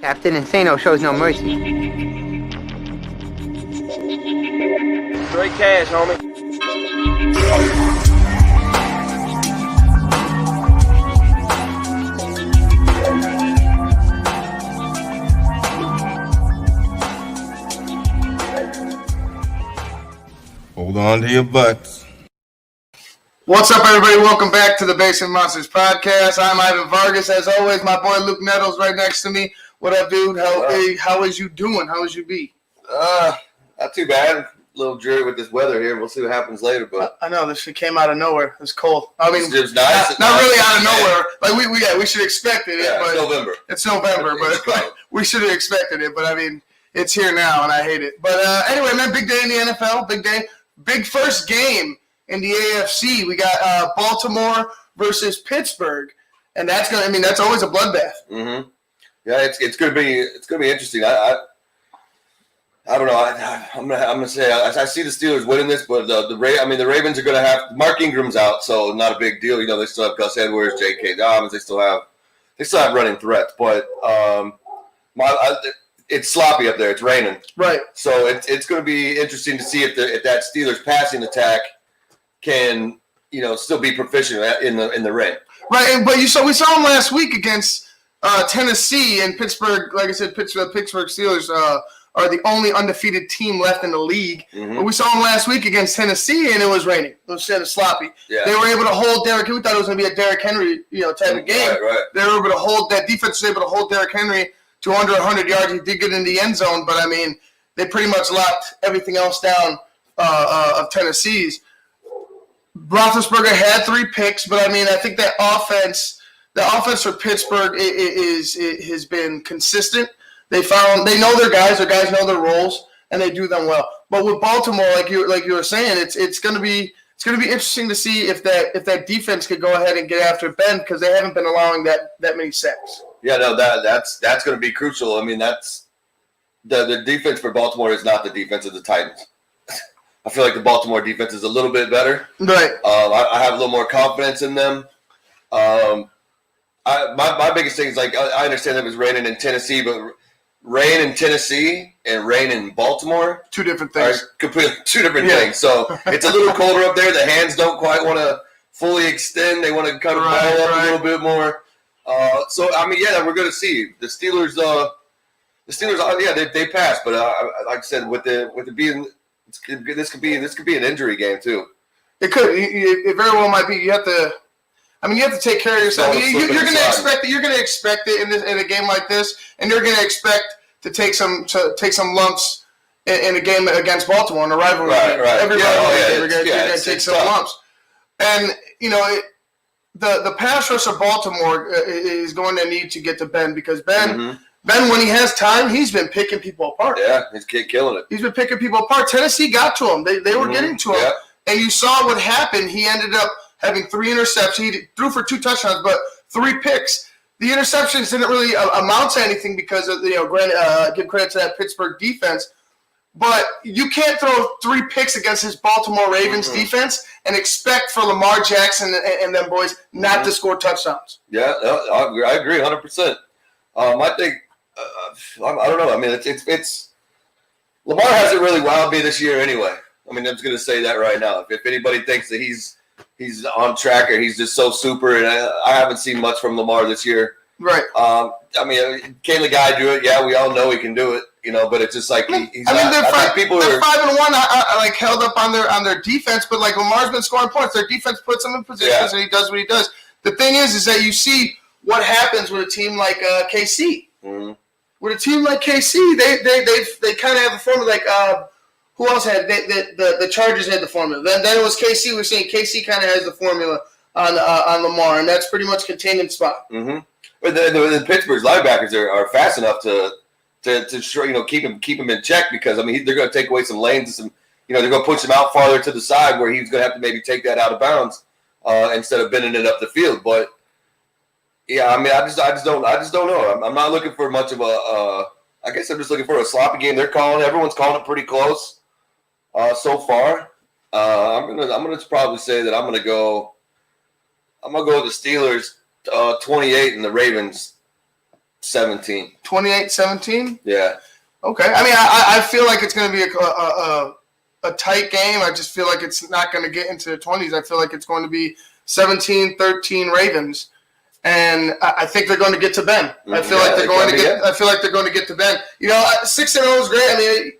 Captain Insano shows no mercy. Straight cash, homie. Hold on to your butts. What's up, everybody? Welcome back to the Basement Monsters podcast. I'm Ivan Vargas. As always, my boy Luke Nettles right next to me. What up, dude? How is you doing? How is you be? Not too bad. A little dreary with this weather here. We'll see what happens later. But I know this shit came out of nowhere. It's cold. I mean, it's nice. Not really out of nowhere. Like we should have expected it. Yeah, but it's November. It's November, but we should have expected it. But I mean, it's here now, and I hate it. But anyway, man, big day in the NFL. Big day. Big first game in the AFC. We got Baltimore versus Pittsburgh, and that's always a bloodbath. Mm-hmm. Yeah, it's gonna be interesting. I don't know. I'm gonna say I see the Steelers winning this, but the Ravens are gonna have Mark Ingram's out, so not a big deal. You know, they still have Gus Edwards, J.K. Dobbins. They still have running threats, but it's sloppy up there. It's raining, right? So it's going to be interesting to see if that Steelers passing attack can still be proficient in the rain. Right, but we saw them last week against Tennessee and Pittsburgh. Like I said, Pittsburgh Steelers are the only undefeated team left in the league. Mm-hmm. But we saw them last week against Tennessee, and it was raining. It was kind of sloppy. Yeah. They were able to hold Derrick Henry. We thought it was going to be a Derrick Henry type of game. Right. They were able to hold that defense. Was able to hold Derrick Henry to under 100 yards. He did get in the end zone, but I mean, they pretty much locked everything else down of Tennessee's. Roethlisberger had 3 picks, but I mean, I think the offense for Pittsburgh has been consistent. They know their guys know their roles, and they do them well. But with Baltimore, like you were saying, it's going to be interesting to see if that defense could go ahead and get after Ben, because they haven't been allowing that many sacks. Yeah, no, that's going to be crucial. I mean, that's the defense for Baltimore is not the defense of the Titans. I feel like the Baltimore defense is a little bit better. Right. I have a little more confidence in them. My biggest thing is, like, I understand that it was raining in Tennessee, but rain in Tennessee and rain in Baltimore, two different things. Are completely two different things. So it's a little colder up there. The hands don't quite want to fully extend. They want to cut a ball up a little bit more. So I mean, yeah, we're going to see the Steelers. They passed, but like I said, with the being, this could be an injury game too. It could. It very well might be. You have to take care of yourself. You're going to expect it. You're going to expect it in a game like this, and you're going to expect to take some lumps in a game against Baltimore in a rivalry game. Right. You're going to take some lumps, and the pass rush of Baltimore is going to need to get to Ben, because Ben, when he has time, he's been picking people apart. Yeah, he's killing it. He's been picking people apart. Tennessee got to him. They were getting to him, and you saw what happened. He ended up having 3 interceptions. He threw for 2 touchdowns, but 3 picks. The interceptions didn't really amount to anything because of give credit to that Pittsburgh defense. But you can't throw 3 picks against this Baltimore Ravens defense and expect for Lamar Jackson and them boys not to score touchdowns. Yeah, I agree 100%. I think I don't know. I mean, it's Lamar hasn't really wowed me this year anyway. I mean, I'm just going to say that right now. If anybody thinks that he's on track or he's just so super, and I haven't seen much from Lamar this year. Right. I mean, can the guy do it? Yeah, we all know he can do it. But it's just like they're 5-1. I held up on their defense, but like Lamar's been scoring points. Their defense puts him in positions, and he does what he does. The thing is that you see what happens with a team like KC. Mm-hmm. With a team like KC, they kind of have a formula. Like who else had the Chargers had the formula? Then it was KC. We're saying KC kind of has the formula on Lamar, and that's pretty much contained in spot. Mm-hmm. But the Pittsburgh's linebackers are fast enough to keep him in check, because I mean they're going to take away some lanes and they're going to push him out farther to the side where he's going to have to maybe take that out of bounds instead of bending it up the field. But yeah, I mean I just don't know. I'm not looking for much of I guess I'm just looking for a sloppy game. Everyone's calling it pretty close so far. I'm gonna probably say that I'm gonna go with the Steelers 28 and the Ravens 17. 28-17? Yeah. Okay. I mean, I feel like it's going to be a tight game. I just feel like it's not going to get into the 20s. I feel like it's going to be 17-13 Ravens. And I think they're going to get to Ben. I feel like they're going to get. I feel like they're going to get to Ben. 6-0 is great. I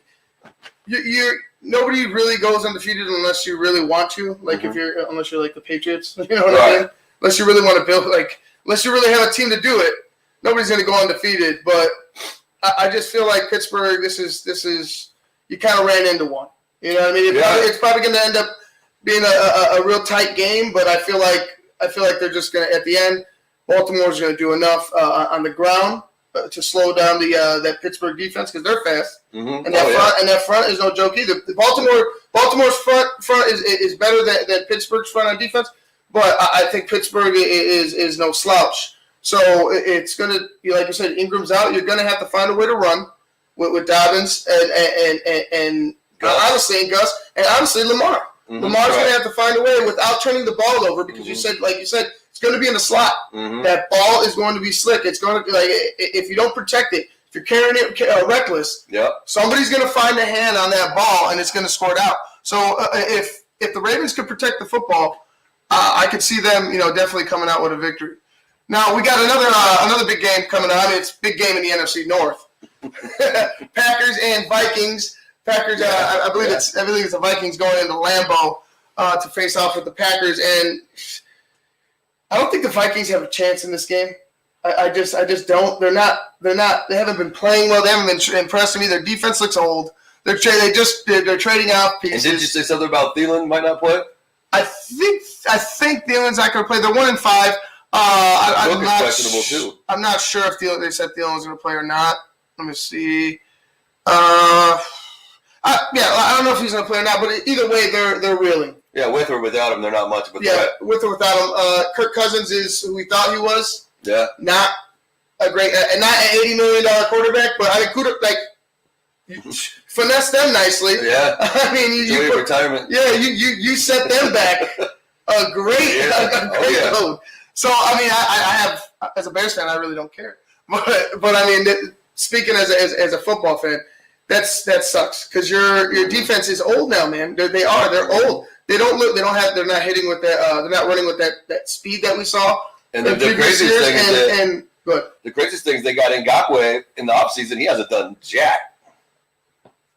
mean, nobody really goes undefeated unless you really want to. Like unless you're like the Patriots, you know what I mean? Unless you really want to build, unless you really have a team to do it, nobody's going to go undefeated. But I just feel like Pittsburgh. This is you kind of ran into one. You know what I mean? It's probably going to end up being a real tight game. But I feel like they're just going to at the end. Baltimore's going to do enough on the ground to slow down that Pittsburgh defense because they're fast, and that front is no joke either. Baltimore's front is better than Pittsburgh's front on defense, but I think Pittsburgh is no slouch. So it's going to be like you said, Ingram's out. You're going to have to find a way to run with Dobbins and honestly Gus and honestly Lamar. Lamar's going to have to find a way without turning the ball over because you said. It's going to be in the slot. That ball is going to be slick. It's going to be if you don't protect it, if you're carrying it reckless, somebody's going to find a hand on that ball and it's going to score it out. So if the Ravens could protect the football, I could see them, definitely coming out with a victory. Now we got another big game coming on. It's a big game in the NFC North. Packers and Vikings. Packers. I believe it's the Vikings going into Lambeau to face off with the Packers and. I don't think the Vikings have a chance in this game. I just don't. They're not. They haven't been playing well. They haven't been impressing me. Their defense looks old. They're trading out pieces. And did you say something about Thielen might not play? I think Thielen's not going to play. They're 1-5. I'm not questionable too. I'm not sure if they said Thielen was going to play or not. Let me see. I don't know if he's going to play or not. But either way, they're reeling. Yeah, with or without him, they're not much of a threat. Yeah, with or without him. Kirk Cousins is who we thought he was. Yeah. Not a great, not an $80 million quarterback, but I could finesse them nicely. Yeah. I mean, you retirement. Yeah, you set them back a great load. So I mean, I have as a Bears fan, I really don't care. But I mean, speaking as a football fan, that sucks because your defense is old now, man. They're old. They're not hitting with that. They're not running with that speed that we saw. And the craziest thing the craziest thing is they got Ngakoue in the offseason. He hasn't done jack.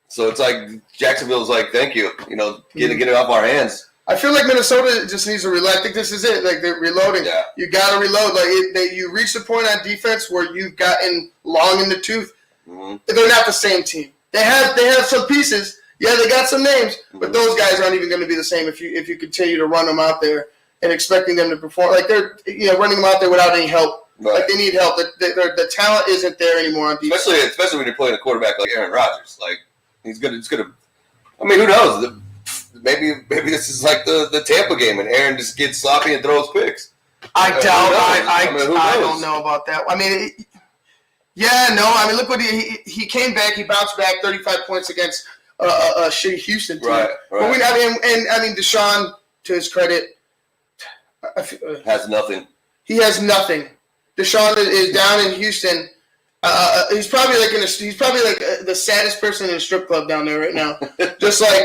So it's like Jacksonville's like, thank you. Get it off our hands. I feel like Minnesota just needs to reload. I think this is it. Like they're reloading. Yeah. You got to reload. You reach the point on defense where you've gotten long in the tooth. Mm-hmm. They're not the same team. They have some pieces. Yeah, they got some names, but those guys aren't even going to be the same if you continue to run them out there and expecting them to perform. Like they're running them out there without any help. Right. Like they need help. The talent isn't there anymore on defense. Especially when you're playing a quarterback like Aaron Rodgers. Like he's gonna. I mean, who knows? Maybe this is like the Tampa game and Aaron just gets sloppy and throws picks. I don't know about that. I mean. I mean, look what he came back. He bounced back 35 points against a shitty Houston team. Right. But I mean, Deshaun, to his credit, has nothing. He has nothing. Deshaun is down in Houston. He's probably like the saddest person in a strip club down there right now. Just like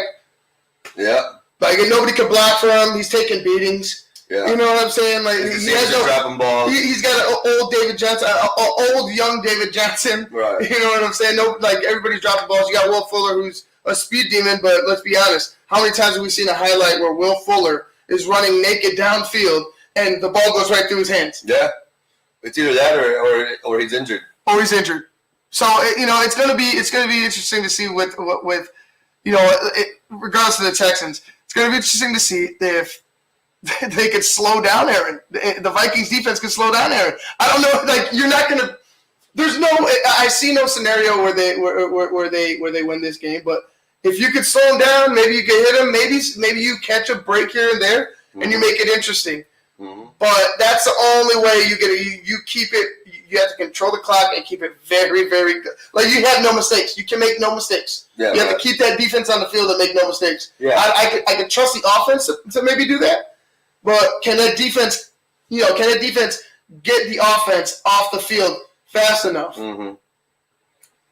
nobody can block for him. He's taking beatings. Yeah. You know what I'm saying? Like he's dropping balls. He's got an old David Johnson, old young David Johnson. Right. You know what I'm saying? No, like everybody's dropping balls. You got Will Fuller, who's a speed demon. But let's be honest, how many times have we seen a highlight where Will Fuller is running naked downfield and the ball goes right through his hands? Yeah, it's either that or he's injured. Or he's injured. So it's gonna be interesting to see with regardless of the Texans, it's gonna be interesting to see if they could slow down Aaron. The Vikings defense could slow down Aaron. I don't know. Like you're not gonna. There's no. I see no scenario where they win this game. But if you could slow him down, maybe you could hit him. Maybe you catch a break here and there, and you make it interesting. Mm-hmm. But that's the only way you get it. You keep it. You have to control the clock and keep it very, very good. Like you have no mistakes. You can make no mistakes. Yeah, you have to keep that defense on the field and make no mistakes. Yeah. I could trust the offense to maybe do that. But can that defense get the offense off the field fast enough. Mm-hmm.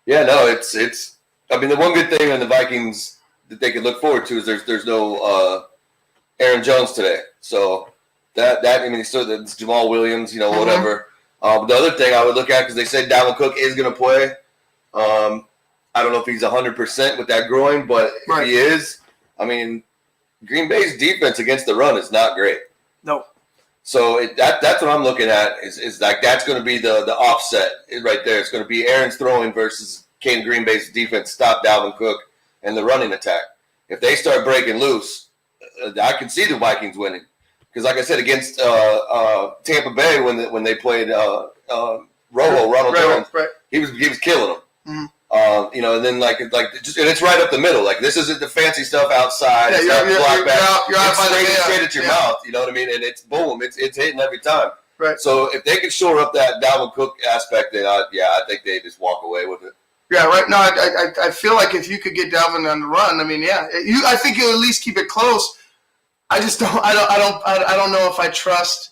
Yeah, no, it's. I mean, the one good thing on the Vikings that they can look forward to is there's no Aaron Jones today. So that I mean, so it's Jamal Williams, whatever. The other thing I would look at, because they said Dalvin Cook is going to play. I don't know if he's 100% with that groin, but if he is, I mean, Green Bay's defense against the run is not great. No. So that's what I'm looking at is like that's going to be the offset right there. It's going to be Aaron's throwing versus can Green Bay's defense stop Dalvin Cook and the running attack. If they start breaking loose, I can see the Vikings winning. Because like I said, against Tampa Bay when they played Ronald Jones, he was killing them. Mm-hmm. And then and it's right up the middle. Like this isn't the fancy stuff outside. Yeah, you're straight at your mouth. You know what I mean? And it's boom. It's hitting every time. Right. So if they can shore up that Dalvin Cook aspect, then I think they just walk away with it. Yeah, right. No, I feel like if you could get Dalvin on the run, I mean, yeah, I think you'll at least keep it close. I just don't. I don't know if I trust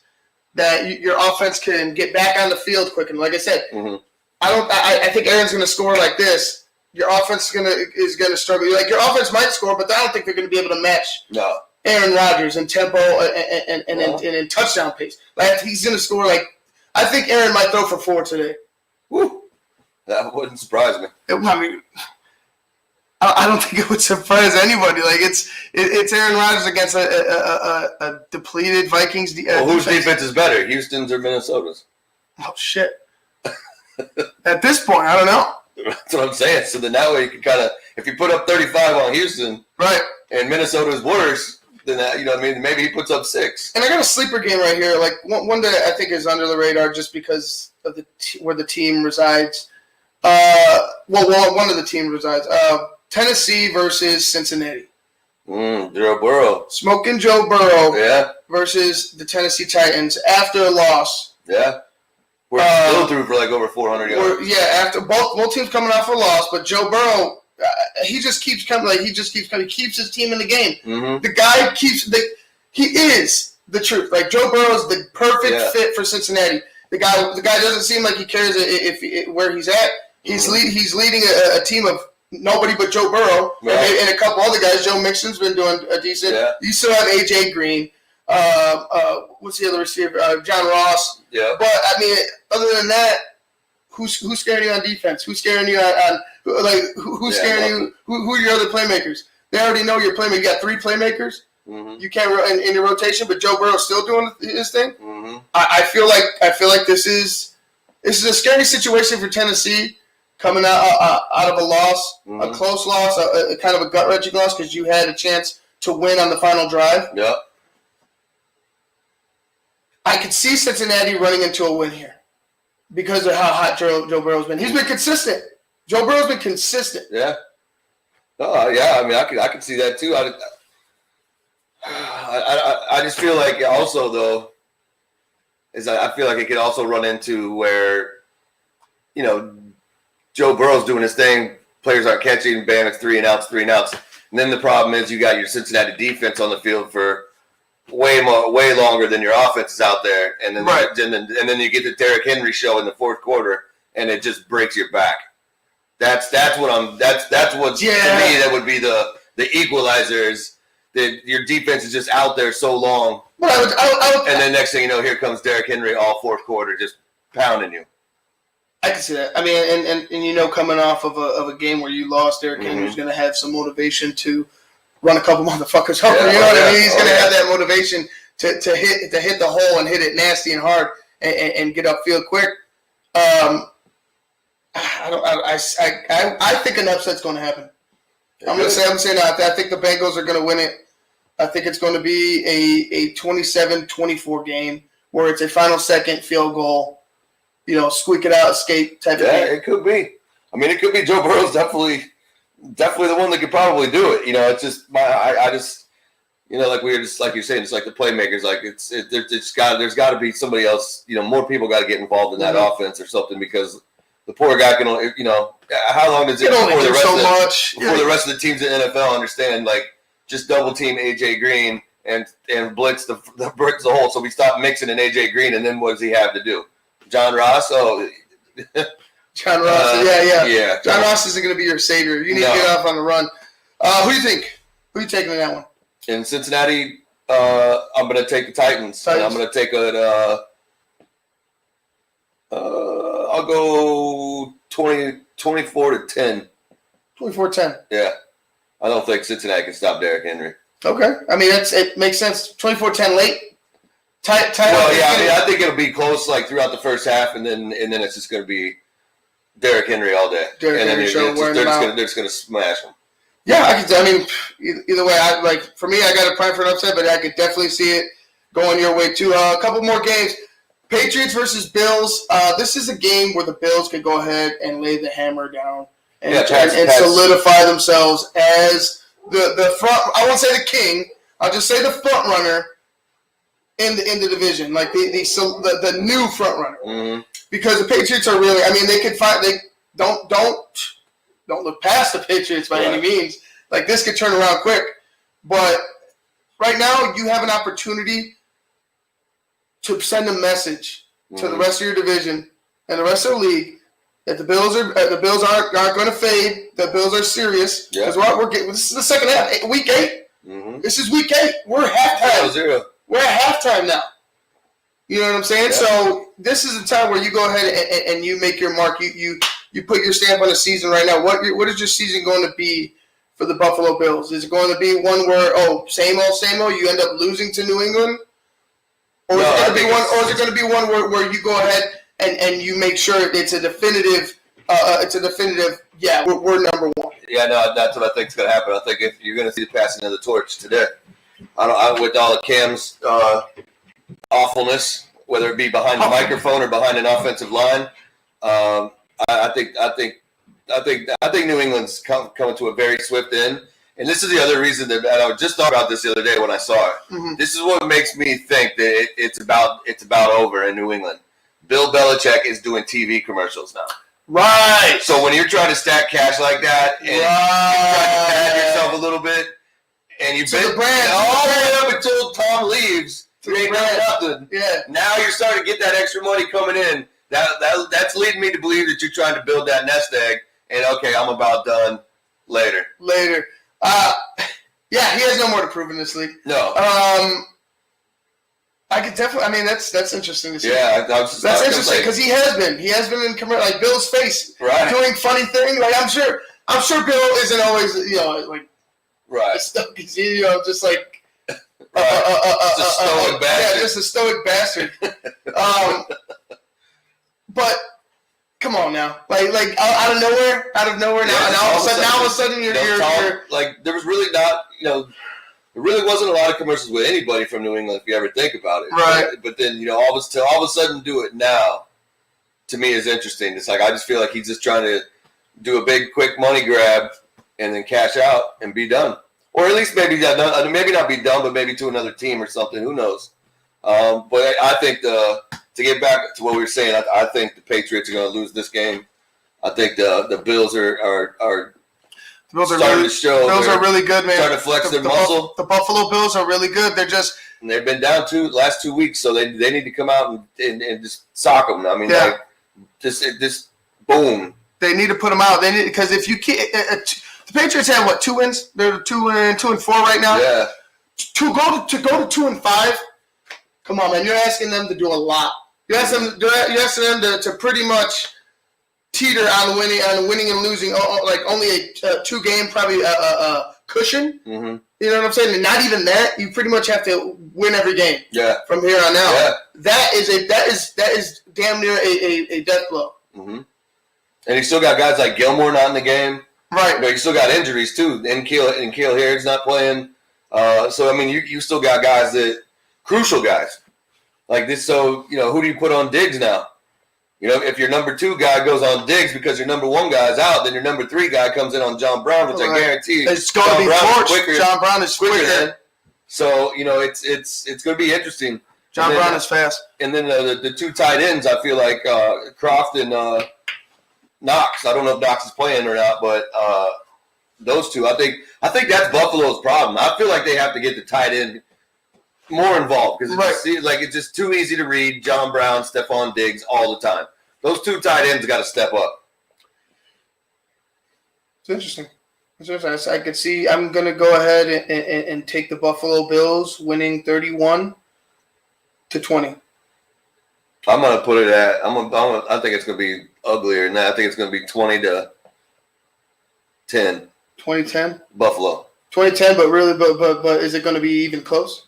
that your offense can get back on the field quick. And like I said, I think Aaron's going to score like this. Your offense is going to struggle. Like your offense might score, but I don't think they're going to be able to match Aaron Rodgers in tempo and in touchdown pace. Like he's going to score like I think Aaron might throw for 4 today. Woo. That wouldn't surprise me. I don't think it would surprise anybody. Like it's Aaron Rodgers against a depleted Vikings. Whose defense is better, Houston's or Minnesota's? Oh shit! At this point, I don't know. That's what I'm saying. So then that way you can kind of, if you put up 35 on Houston, right, and Minnesota's worse, then that, you know what I mean. Maybe he puts up 6. And I got a sleeper game right here. Like one that I think is under the radar just because of where the team resides. One of the teams resides. Tennessee versus Cincinnati. Joe Burrow. Smoking Joe Burrow. Yeah. Versus the Tennessee Titans after a loss. Yeah. We're still through for like over 400 yards. After both teams coming off a loss, but Joe Burrow, he just keeps coming. Like he keeps his team in the game. Mm-hmm. The guy he is the truth. Like Joe Burrow is the perfect fit for Cincinnati. The guy doesn't seem like he cares where he's at. He's leading a team of nobody but Joe Burrow and a couple other guys. Joe Mixon's been doing a decent. Yeah. You still have A.J. Green. What's the other receiver? John Ross. Yeah. But I mean, other than that, who's scaring you on defense? Who's scaring you who's scaring you? Who are your other playmakers? They already know your playmaker. You got 3 playmakers. Mm-hmm. You can't in your rotation, but Joe Burrow's still doing his thing. Mm-hmm. I feel like this is a scary situation for Tennessee. Coming out of a loss, a close loss, a kind of a gut-wrenching loss because you had a chance to win on the final drive. Yeah. I could see Cincinnati running into a win here because of how hot Joe Burrow's been. He's been consistent. Joe Burrow's been consistent. Yeah. Yeah. I mean, I could see that too. I just feel like also though is I feel like it could also run into where Joe Burrow's doing his thing. Players aren't catching. Bam, it's 3 and outs. And then the problem is you got your Cincinnati defense on the field for way longer than your offense is out there. And then and then you get the Derrick Henry show in the fourth quarter, and it just breaks your back. That's what to me that would be the equalizer is that your defense is just out there so long. And then next thing you know, here comes Derrick Henry all fourth quarter just pounding you. I can see that. I mean, and coming off of a game where you lost, Derrick Henry's going to have some motivation to run a couple motherfuckers over. You know what I mean? He's going to have that motivation to hit the hole and hit it nasty and hard and get upfield quick. I think an upset's going to happen. I'm going to say no. I think the Bengals are going to win it. I think it's going to be a 27-24 game where it's a final second field goal. Squeak it out, escape type of thing. Yeah, it could be. I mean, it could be Joe Burrow's definitely the one that could probably do it. It's just I just like we were just like you're saying, it's like the playmakers. Like there's got to be somebody else. More people got to get involved in that offense or something because the poor guy can only how long does it before the rest of the teams in the NFL understand like just double team AJ Green and blitz the hole so we stop mixing in AJ Green and then what does he have to do? John Ross, John Ross. Yeah. John Ross isn't going to be your savior. You need to get off on the run. Who do you think? Who are you taking in that one? In Cincinnati, I'm going to take the Titans. And I'm going to take I'll go 24-10. 24-10. Yeah. I don't think Cincinnati can stop Derrick Henry. Okay. I mean, it makes sense. 24-10 late. Well, yeah, I mean, I think it'll be close like throughout the first half, and then it's just going to be Derrick Henry all day. Derrick Henry they're just going to smash him. Yeah, I mean, either way, for me, I got a prime for an upset, but I could definitely see it going your way too. A couple more games. Patriots versus Bills. This is a game where the Bills could go ahead and lay the hammer down and solidify themselves as the front. I won't say the king. I'll just say the front runner in the division, like the new front runner. Mm-hmm. Because the Patriots are really. I mean, they could find. They don't look past the Patriots by any means. Like, this could turn around quick. But right now, you have an opportunity to send a message to the rest of your division and the rest of the league that the Bills aren't going to fade. The Bills are serious. Because this is the second half, week 8. Mm-hmm. This is week 8. We're at halftime. 0-0. We're at halftime now. You know what I'm saying? Yeah. So this is a time where you go ahead and you make your mark. You put your stamp on the season right now. What is your season going to be for the Buffalo Bills? Is it going to be one where, same old, you end up losing to New England? Or is it going to be one where you go ahead and you make sure it's a definitive, we're number one? Yeah, no, that's what I think is going to happen. I think if you're going to see the passing of the torch today, with all of Cam's awfulness, whether it be behind the microphone or behind an offensive line, I think New England's coming to a very swift end, and this is the other reason that I just thought about this the other day when I saw it. Mm-hmm. This is what makes me think that it's about over in New England. Bill Belichick is doing TV commercials now. Right. So when you're trying to stack cash like that, and you're trying to pad yourself a little bit, and you've been all the way up until Tom leaves, you ain't done nothing. Yeah. Now you're starting to get that extra money coming in. That's leading me to believe that you're trying to build that nest egg. And I'm about done later. He has no more to prove in this league. No. I could definitely. I mean, that's interesting to see. Yeah, that's interesting because he has been in commercial, like Bill's face, doing funny things. Like I'm sure Bill isn't always stuck. Just like. Just a stoic bastard. Yeah, just a stoic bastard. But come on now, like out of nowhere now, and all of a sudden you're like there was really not, there really wasn't a lot of commercials with anybody from New England if you ever think about it. Right. But then all of a sudden do it now, to me is interesting. It's like I just feel like he's just trying to do a big quick money grab and then cash out and be done. Or at least maybe not be done, but maybe to another team or something. Who knows? But I think to get back to what we were saying, I think the Patriots are going to lose this game. I think the Bills are starting to show. Bills are really good, man. Starting to flex their muscle. The Buffalo Bills are really good. They've been down last 2 weeks, so they need to come out and just sock them. I mean, just boom. They need to put them out. They need, because if you can't. The Patriots have 2 wins? They're 2-4 right now. Yeah. To go to 2-5. Come on, man! You're asking them to do a lot. You're asking them to pretty much teeter on winning and losing. Like only a 2-game probably cushion. Mm-hmm. You know what I'm saying? And not even that. You pretty much have to win every game. Yeah. From here on out. Yeah. That is damn near a death blow. Mm-hmm. And you still got guys like Gilmore not in the game. Right. You still got injuries too. And Keel Harrod's not playing. So I mean, you still got guys that crucial guys like this. So who do you put on Diggs now? If your number 2 guy goes on Diggs because your number 1 guy is out, then your number 3 guy comes in on John Brown, which I guarantee it's going to be torched. John Brown is quicker. So it's going to be interesting. John Brown is fast. And then the 2 tight ends, I feel like Croft and Knox. I don't know if Knox is playing or not, but those 2, I think that's Buffalo's problem. I feel like they have to get the tight end more involved because it's just too easy to read John Brown, Stephon Diggs all the time. Those two tight ends got to step up. It's interesting. I could see. I'm going to go ahead and take the Buffalo Bills winning 31-20. I'm going to put it at. I think it's going to be uglier than that. I think it's going to be 20-10. 2010. Buffalo. 2010, but is it going to be even close?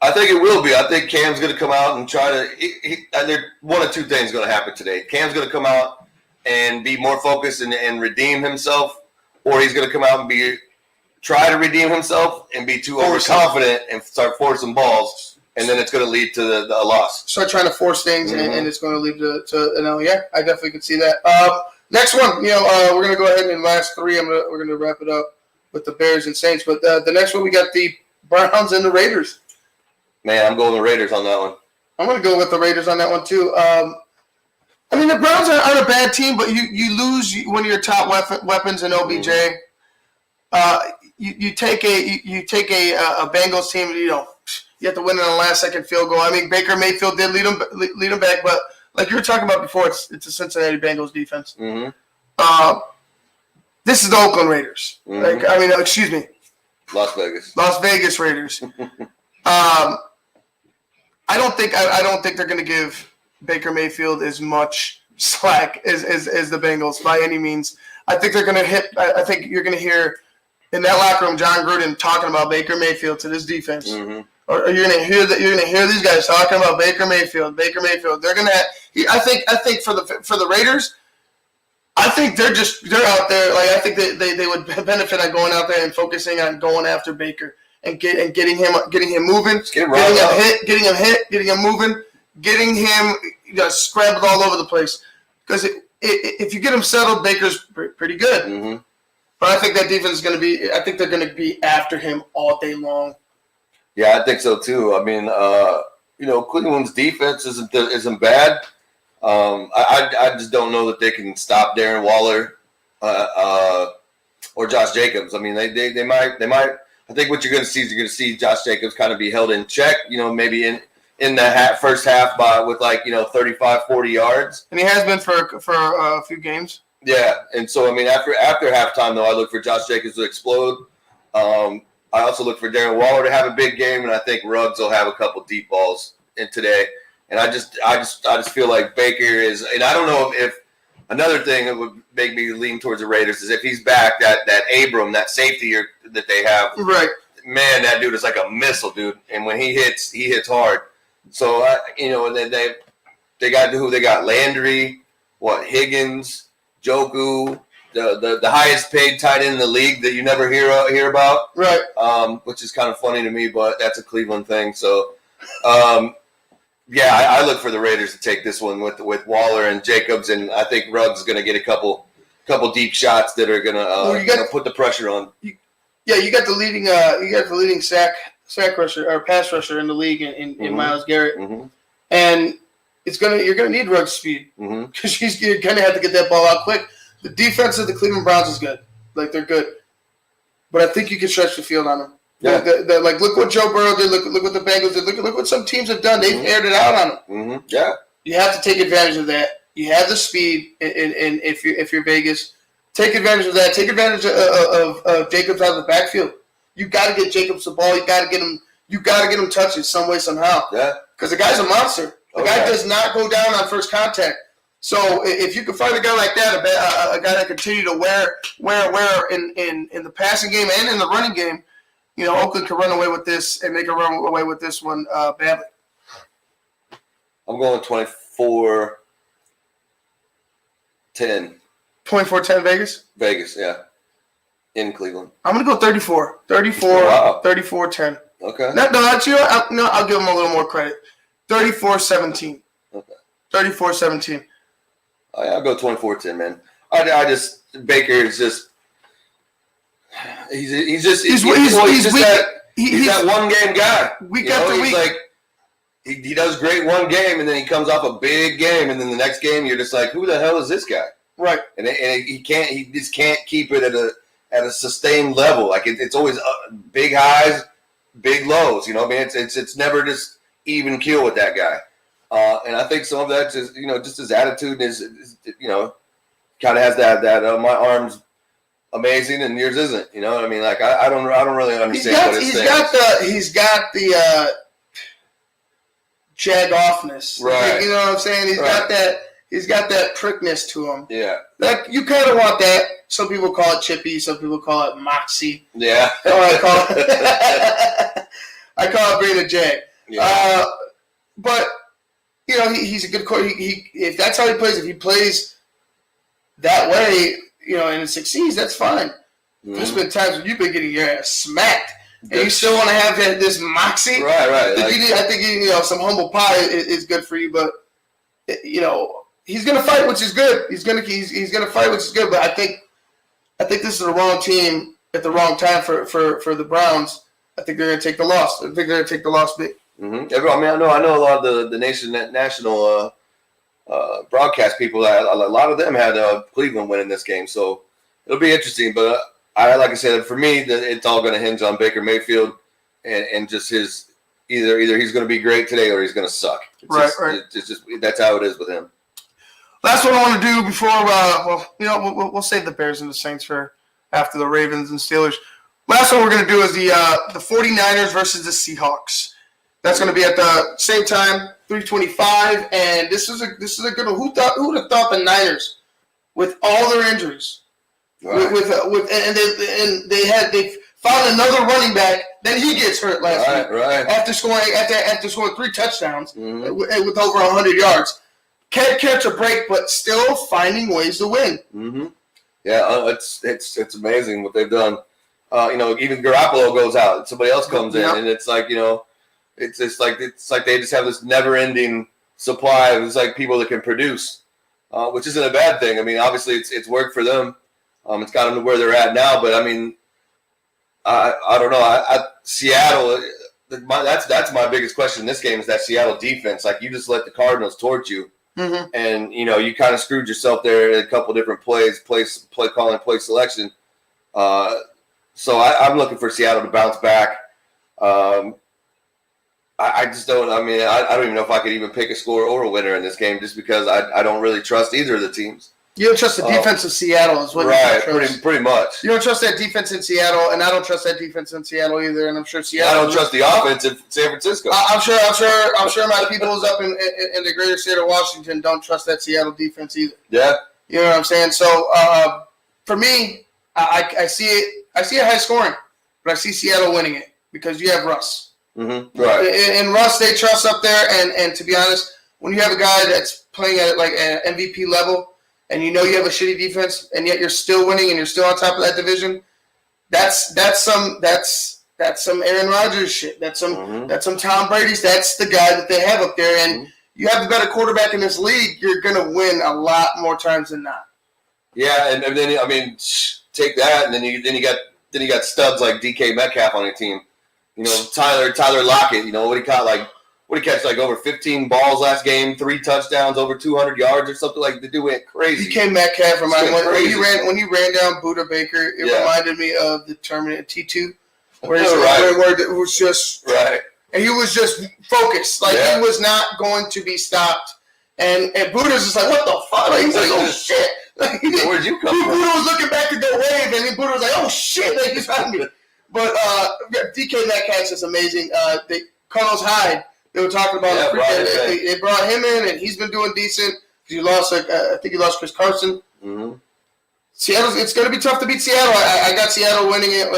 I think it will be. I think Cam's going to come out and try to. One of two things going to happen today. Cam's going to come out and be more focused and redeem himself, or he's going to come out and try to redeem himself and be too overconfident and start forcing balls, and then it's going to lead to a loss. Start trying to force things, and it's going to lead to an L. Yeah, I definitely could see that. Next one, we're going to go ahead and last three. We're going to wrap it up with the Bears and Saints, but the next one we got the Browns and the Raiders. Man, I'm going with the Raiders on that one. I'm going to go with the Raiders on that one too. The Browns aren't a bad team, but you lose one of your top weapons in OBJ. You take a Bengals team. You have to win on a last-second field goal. Baker Mayfield did lead them back, but like you were talking about before, it's a Cincinnati Bengals defense. Mm-hmm. This is the Oakland Raiders. Mm-hmm. Excuse me. Las Vegas Raiders. I don't think they're going to give Baker Mayfield as much slack as the Bengals by any means. I think they're going to hit. I think you're going to hear in that locker room John Gruden talking about Baker Mayfield to this defense. Mm-hmm. Or you're going to hear that. You're going to hear these guys talking about Baker Mayfield. They're going to. I think for the Raiders, I think they're out there. Like I think they would benefit on going out there and focusing on going after Baker. And getting him moving, getting him moving, getting him scrambled all over the place. Because if you get him settled, Baker's pretty good. Mm-hmm. But I think that defense is going to be. I think they're going to be after him all day long. Yeah, I think so too. Cleveland's defense isn't bad. I just don't know that they can stop Darren Waller or Josh Jacobs. They might. I think what you're going to see Josh Jacobs kind of be held in check, maybe in the first half with 35, 40 yards. And he has been for a few games. Yeah, and so after halftime though, I look for Josh Jacobs to explode. I also look for Darren Waller to have a big game, and I think Ruggs will have a couple deep balls in today. And I just feel like Baker is, and I don't know if another thing that would make me lean towards the Raiders is if he's back, that Abram, that safety that they have. Right. Man, that dude is like a missile, dude. And when he hits hard. So, they got who they got? Landry, Higgins, Joku, the highest paid tight end in the league that you never hear about. Right. Which is kind of funny to me, but that's a Cleveland thing. So, yeah, I look for the Raiders to take this one with Waller and Jacobs, and I think Ruggs is going to get a couple deep shots that are going to put the pressure on. You got the leading sack rusher or pass rusher in the league in Myles Garrett, mm-hmm. and you're going to need Ruggs' speed because you're going to have to get that ball out quick. The defense of the Cleveland Browns is good, they're good, but I think you can stretch the field on them. Yeah. Look what Joe Burrow did. Look what the Bengals did. Look what some teams have done. They've aired it out on them. Mm-hmm. Yeah. You have to take advantage of that. You have the speed, and if you're Vegas, take advantage of that. Take advantage of Jacobs out of the backfield. You got to get Jacobs the ball. You got to get him touches some way somehow. Yeah. Because the guy's a monster. The guy does not go down on first contact. So if you can find a guy like that, a guy that continue to wear in the passing game and in the running game. Oakland can run away with this, and they can run away with this one badly. I'm going 24-10. 24-10 Vegas? Vegas, yeah. In Cleveland. I'm going to go 34. 34, wow. 34-10. Okay. I'll give them a little more credit. 34-17. Okay. 34-17. I'll go 24-10, man. Baker is just... He's that one game guy. Week after week. He does great one game, and then he comes off a big game, and then the next game you're just like, who the hell is this guy? Right. And he just can't keep it at a sustained level. It's always big highs, big lows. It's never just even keel with that guy. And I think some of that just just his attitude is kind of has that my arm's amazing and yours isn't. You know what I mean? Like I don't really understand what his thing is. He's got the jag offness. Right. You know what I'm saying? He's got that prickness to him. Yeah. Like you kind of want that. Some people call it chippy. Some people call it moxie. Yeah. I call it being a jag. Yeah. But he's a good coach. If that's how he plays, if he plays that way, and it succeeds, that's fine. Mm-hmm. There's been times when you've been getting your ass smacked, and you still want to have this moxie. Right. I think some humble pie is good for you, but he's gonna fight, which is good. He's gonna fight, which is good. But I think this is the wrong team at the wrong time for the Browns. I think they're gonna take the loss. I think they're gonna take the loss big. Mm-hmm. I mean, I know a lot of the national broadcast people. A lot of them had Cleveland winning this game, so it'll be interesting. But like I said, for me, it's all going to hinge on Baker Mayfield and just his either he's going to be great today or he's going to suck. Right. It's just that's how it is with him. Last one I want to do before we'll save the Bears and the Saints for after the Ravens and Steelers. Last one we're going to do is the 49ers versus the Seahawks. That's going to be at the same time, 3:25, and this is a good one. Who would have thought the Niners, with all their injuries, Right. they found another running back, then he gets hurt last week. Right. After scoring 3 touchdowns Mm-hmm. with over 100 yards, can't catch a break, but still finding ways to win. Mm-hmm. Yeah, it's amazing what they've done. Even Garoppolo goes out, and somebody else comes in, and it's like it's like they just have this never-ending supply of people that can produce, which isn't a bad thing. I mean, obviously it's worked for them. It's got them to where they're at now. But I mean, I don't know. Seattle, that's my biggest question in this game is that Seattle defense. Like you just let the Cardinals torch you, Mm-hmm. and you kind of screwed yourself there in a couple different play calling, play selection. So I'm looking for Seattle to bounce back. I just don't. I mean, I don't even know if I could even pick a score or a winner in this game, just because I don't really trust either of the teams. You don't trust the defense of Seattle, is what right? you don't trust. Pretty much. You don't trust that defense in Seattle, and I don't trust that defense in Seattle either. And I'm sure Seattle. I don't trust the offense in San Francisco. I'm sure my peoples up in the greater state of Washington don't trust that Seattle defense either. Yeah. You know what I'm saying? So for me, I see it. I see it high scoring, but I see Seattle winning it because you have Russ. Mm-hmm. Right. And Russ, they trust up there. And to be honest, when you have a guy that's playing at like an MVP level, and you have a shitty defense, and yet you're still winning and you're still on top of that division, that's some Aaron Rodgers shit. That's some Tom Brady's. That's the guy that they have up there. And you have the better quarterback in this league, you're gonna win a lot more times than not. Yeah, and then I mean, take that, and then you got studs like DK Metcalf on your team. Tyler Lockett. What he catch like over 15 balls last game, 3 touchdowns, over 200 yards or something like. The dude went crazy. DK Metcalf when he ran down Buda Baker, it reminded me of the Terminator T2, where it was just right, and he was just focused, like he was not going to be stopped. And Buda's just like, what the fuck? Like, he's like, oh shit! Like, where'd you come from? Buda was looking back to go wave, and then Buda was like, oh shit! Like he's on me. But DK Metcalf's just amazing. Carlos Hyde. They were talking about they brought him in, and he's been doing decent. He lost, I think he lost Chris Carson. Mm-hmm. Seattle's. It's going to be tough to beat Seattle. I got Seattle winning it.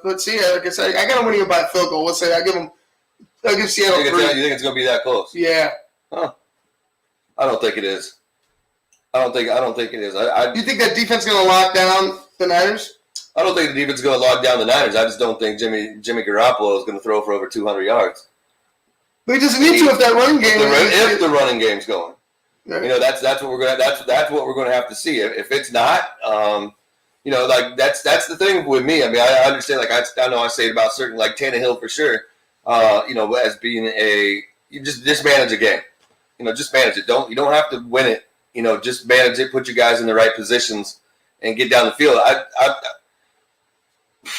Let's see. Like I said, I got them winning it by a field goal. Let's say I'll give Seattle 3. You think it's going to be that close? Yeah. Huh. I don't think it is. I don't think it is. You think that defense is going to lock down the Niners? I don't think the defense is going to lock down the Niners. I just don't think Jimmy Garoppolo is going to throw for over 200 yards. But he doesn't need to if that running game. If the running game's going, right. That's what we're going to. That's what we're going to have to see. If it's not, that's the thing with me. I mean, I understand. Like I know I say it about certain like Tannehill for sure. As being you just manage a game. Just manage it. You don't have to win it. Just manage it. Put your guys in the right positions and get down the field.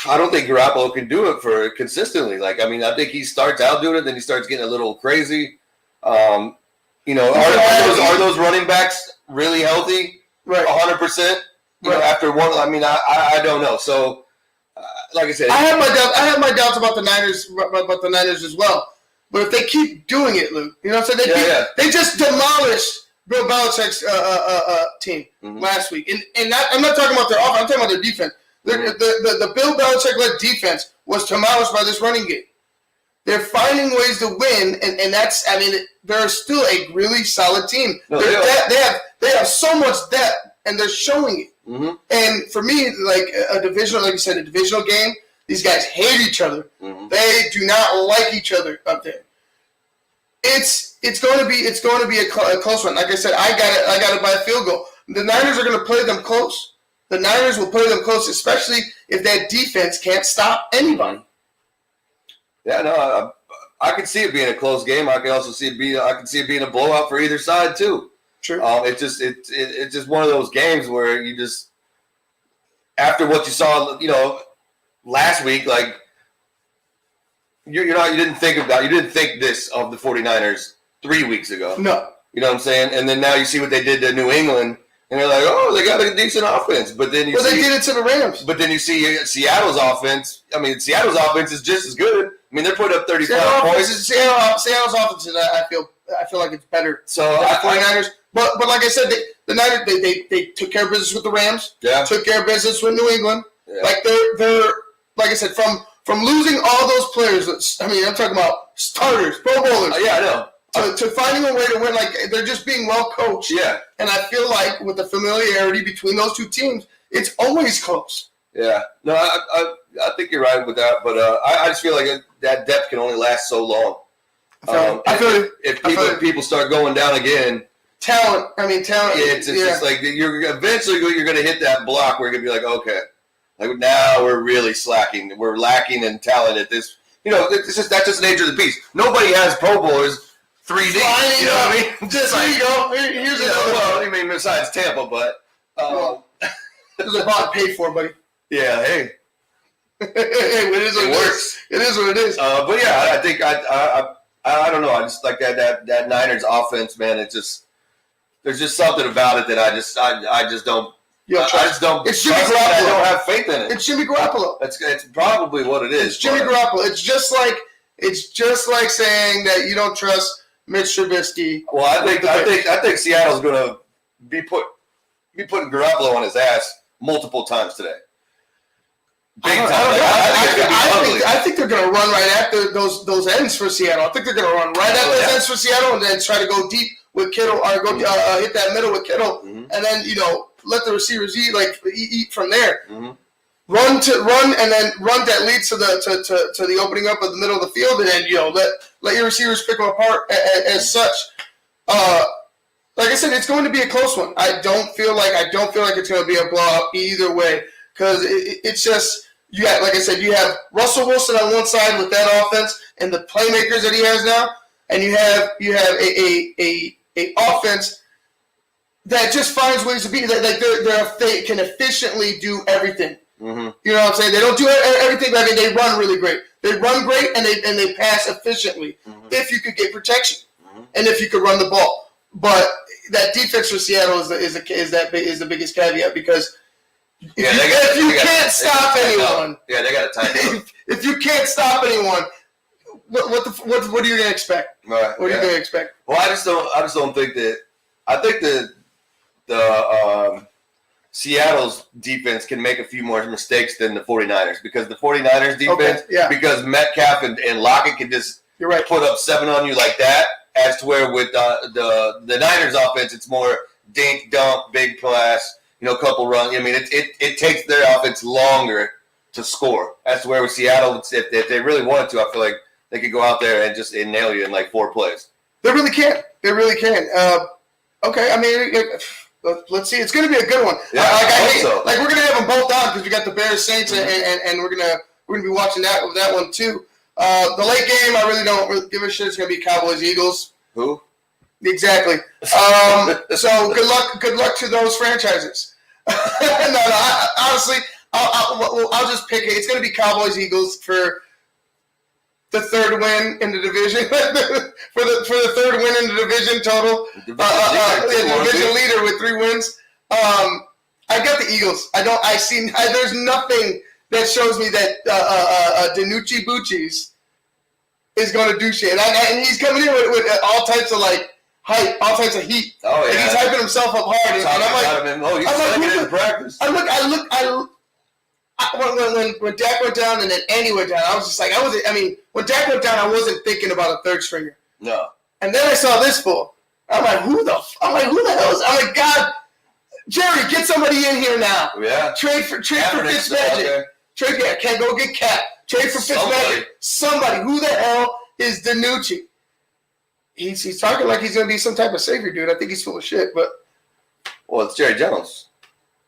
I don't think Garoppolo can do it for consistently. I think he starts out doing it, then he starts getting a little crazy. You know, are those running backs really healthy? Right. 100%. You know, after one, I mean, I don't know. So, like I said, I have my doubts about the Niners as well. But if they keep doing it, Luke, you know what I'm saying? They just demolished Bill Belichick's team last week, and I'm not talking about their offense. I'm talking about their defense. The Bill Belichick-led defense was demolished by this running game. They're finding ways to win, and that's, I mean, they're still a really solid team. No, they have so much depth, and they're showing it. Mm-hmm. And for me, like a divisional game, these guys hate each other. Mm-hmm. They do not like each other up there. It's going to be a close one. Like I said, I got it by a field goal. The Niners are going to play them close. The Niners will play them close, especially if that defense can't stop anybody. Yeah, no, I can see it being a close game. I can also see it being a blowout for either side too. Sure. It's just one of those games where you just, after what you saw, you know, last week, like you didn't think this of the 49ers 3 weeks ago. No. You know what I'm saying? And then now you see what they did to New England, and they're like, oh, they got a decent offense. But then they did it to the Rams. But then you see Seattle's offense. I mean, Seattle's offense is just as good. I mean, they're putting up 35 points. Seattle's offense, I feel like it's better. So than the 49ers. But like I said, the Niners they took care of business with the Rams. Yeah. Took care of business with New England. Yeah. Like they're like I said, from losing all those players. I mean, I'm talking about starters, Pro Bowlers. Yeah, I know. To finding a way to win, like they're just being well coached. Yeah. And I feel like with the familiarity between those two teams, it's always close. Yeah. No, I think you're right with that, but I just feel like that depth can only last so long. If people start going down again, talent. Yeah, it's just like you're going to hit that block where you're going to be like, okay, like now we're really slacking. We're lacking in talent at this. You know, that's just the nature of the beast. Nobody has Pro Bowlers 3D. You know what I mean? Just there you go. Here's another. Well, I mean, besides Tampa, but there's a bot paid for, buddy. Yeah. Hey. It works. It is what it is. But yeah, I think I don't know. I just like that Niners offense, man. It just there's just something about it that I just don't. I just don't. It's Jimmy Garoppolo. I don't have faith in it. It's Jimmy Garoppolo. It's probably what it is. It's Jimmy Garoppolo. It's just like saying that you don't trust Mitch Trubisky. Well, I think Seattle's going to be putting Garoppolo on his ass multiple times today. Big time. I think they're going to run right after those ends for Seattle. I think they're going to run right after those ends for Seattle and then try to go deep with Kittle or go hit that middle with Kittle, and then let the receivers eat from there. Mm-hmm. Run and then run that leads to the opening up of the middle of the field, and then let your receivers pick them apart as such. Like I said, it's going to be a close one. I don't feel like it's going to be a blowout either way because it's just you have, like I said, you have Russell Wilson on one side with that offense and the playmakers that he has now, and you have a offense that just finds ways to be like they can efficiently do everything. Mm-hmm. You know what I'm saying? They don't do everything, but they run really great. They run great and they pass efficiently. Mm-hmm. If you could get protection and if you could run the ball, but that defense for Seattle is the biggest caveat because if you can't stop anyone, they got to tighten up. If you can't stop anyone, what are you going to expect? Right, what are you going to expect? Well, I just don't think that. I think that the Seattle's defense can make a few more mistakes than the 49ers because the 49ers defense, because Metcalf and Lockett can just put up 7 on you like that, as to where with the Niners offense, it's more dink, dump, big pass, a couple runs. I mean, it takes their offense longer to score. That's where with Seattle, if they really wanted to, I feel like they could go out there and just nail you in like 4 plays. They really can. Okay, I mean, let's see. It's going to be a good one. Yeah, I hope so. Like we're going to have them both on because we got the Bears Saints and we're gonna be watching that one too. The late game, I really don't give a shit. It's going to be Cowboys Eagles. Who? Exactly. So good luck to those franchises. Honestly, I'll just pick it. It's going to be Cowboys Eagles for the third win in the division for the third win in the division total. Division leader with 3 wins. I got the Eagles. There's nothing that shows me that Danucci Bucci's is going to do shit. And he's coming in with all types of like hype, all types of heat. Oh yeah. And he's hyping himself up hard. And I'm like, when Dak went down and then Andy went down, I was just like, when Dak went down, I wasn't thinking about a third stringer. No. And then I saw this fool. I'm like, who the hell is? I'm like, God, Jerry, get somebody in here now. Yeah. Trade for Fitzmagic. Can't go get Cap. Trade for Fitzmagic. Somebody. Who the hell is Danucci? He's talking like he's going to be some type of savior, dude. I think he's full of shit, but. Well, it's Jerry Jones.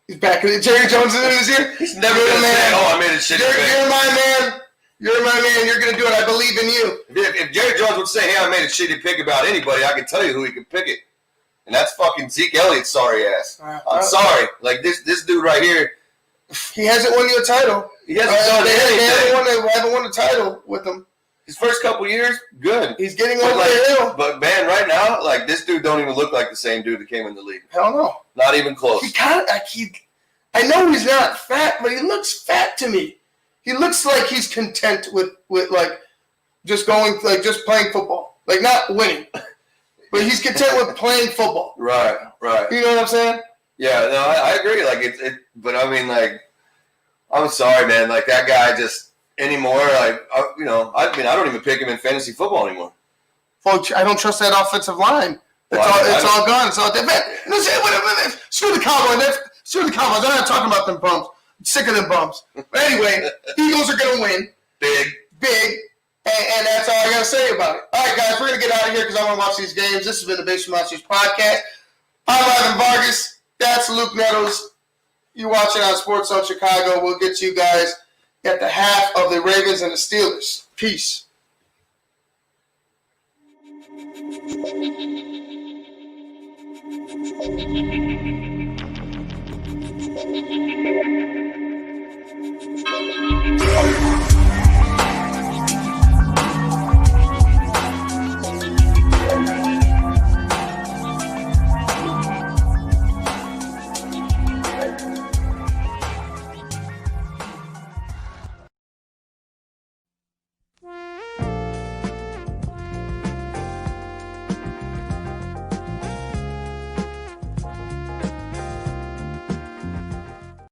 He's back. Jerry Jones is in this year? He's never going to say, I made a shitty pick. You're my man. You're my man. You're going to do it. I believe in you. If Jerry Jones would say, hey, I made a shitty pick about anybody, I can tell you who he could pick it. And that's fucking Zeke Elliott's sorry ass. I'm sorry. Like, this dude right here. He hasn't won you a title. He hasn't done anything. They haven't won a title with him. His first couple years, good. He's getting over the hill. But, man, right now, like, this dude don't even look like the same dude that came in the league. Hell no. Not even close. I know he's not fat, but he looks fat to me. He looks like he's content with like, just playing football. Like, not winning. But he's content with playing football. Right. You know what I'm saying? Yeah, no, I agree. Like, but I mean, like, I'm sorry, man. Like, that guy just anymore, like, I don't even pick him in fantasy football anymore. Folks, I don't trust that offensive line. It's all gone. It's all dead. Screw the Cowboys. Screw the Cowboys. I'm not talking about them bums. I'm sick of them bums. But anyway, Eagles are going to win. Big. And that's all I got to say about it. All right, guys, we're going to get out of here because I want to watch these games. This has been the Basement Monsters podcast. I'm Ivan Vargas. That's Luke Nettles. You're watching on SportsZone Chicago. We'll get you guys at the half of the Ravens and the Steelers. Peace.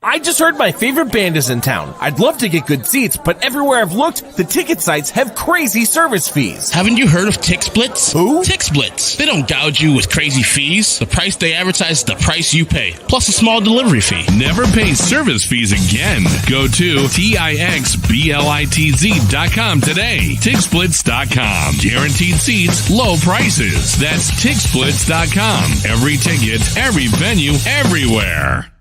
I just heard my favorite band is in town. I'd love to get good seats, but everywhere I've looked, the ticket sites have crazy service fees. Haven't you heard of TixSplits? Who? TixSplits. They don't gouge you with crazy fees. The price they advertise is the price you pay, plus a small delivery fee. Never pay service fees again. Go to TixSplits.com today. TixSplits.com. Guaranteed seats, low prices. That's TixSplits.com. Every ticket, every venue, everywhere.